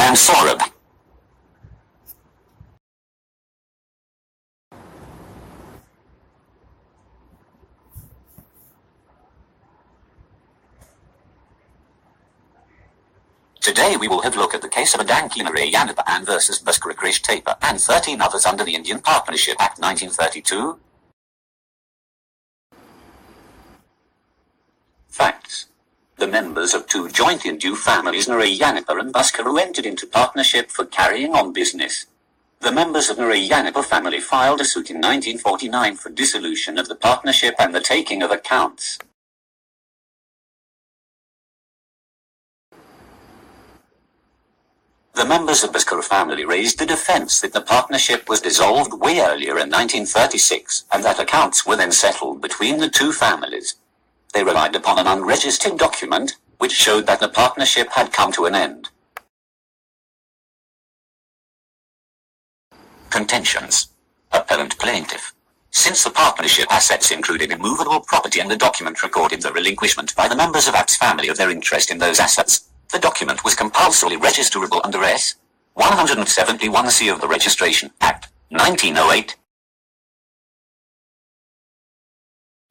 am Saurabh. Today we will have a look at the case of Addanki, Narayanappa and versus Bhaskara and 13 others under the Indian Partnership Act 1932. Facts. The members of two joint Hindu families, Narayanappa and Bhaskara, entered into partnership for carrying on business. The members of Narayanappa family filed a suit in 1949 for dissolution of the partnership and the taking of accounts. The members of Bhaskara family raised the defense that the partnership was dissolved way earlier in 1936 and that accounts were then settled between the two families. They relied upon an unregistered document which showed that the partnership had come to an end. Contentions. Appellant plaintiff. Since the partnership assets included immovable property and the document recorded the relinquishment by the members of Apt's family of their interest in those assets, the document was compulsorily registerable under S. 171C of the Registration Act, 1908.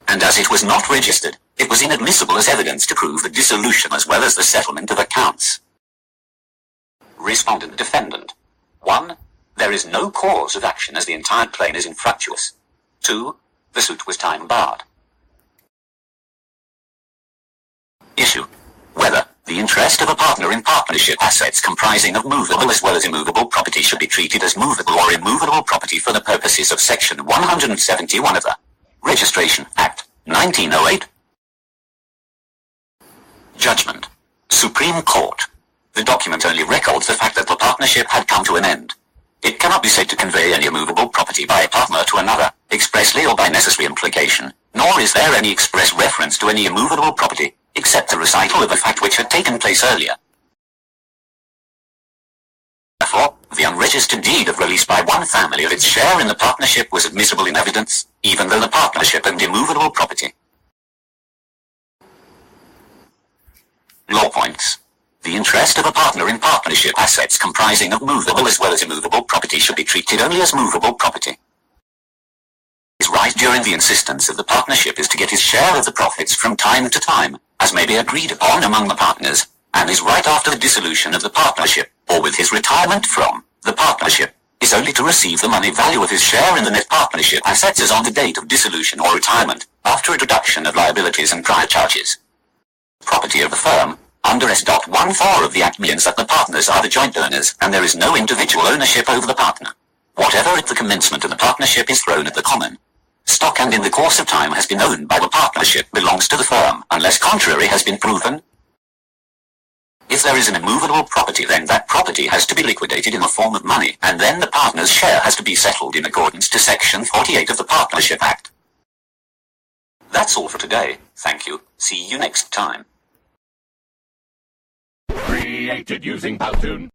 And as it was not registered, it was inadmissible as evidence to prove the dissolution as well as the settlement of accounts. Respondent defendant. 1. There is no cause of action as the entire claim is infructuous. 2. The suit was time-barred. Issue. Whether the interest of a partner in partnership assets comprising of movable as well as immovable property should be treated as movable or immovable property for the purposes of Section 171 of the Registration Act, 1908. Judgment. Supreme Court. The document only records the fact that the partnership had come to an end. It cannot be said to convey any immovable property by a partner to another, expressly or by necessary implication, nor is there any express reference to any immovable property, except the recital of a fact which had taken place earlier. Therefore, the unregistered deed of release by one family of its share in the partnership was admissible in evidence, even though the partnership owned immovable property. Law points. The interest of a partner in partnership assets comprising of movable as well as immovable property should be treated only as movable property. His right during the insistence of the partnership is to get his share of the profits from time to time, as may be agreed upon among the partners, and his right after the dissolution of the partnership, or with his retirement from the partnership, is only to receive the money value of his share in the net partnership assets as on the date of dissolution or retirement, after a deduction of liabilities and prior charges. Property of the firm, under S.14 of the Act, means that the partners are the joint owners and there is no individual ownership over the partner. Whatever at the commencement of the partnership is thrown at the common stock and in the course of time has been owned by the partnership belongs to the firm, unless contrary has been proven. If there is an immovable property, then that property has to be liquidated in the form of money, and then the partner's share has to be settled in accordance to Section 48 of the Partnership Act. That's all for today. Thank you. See you next time. Created using Powtoon.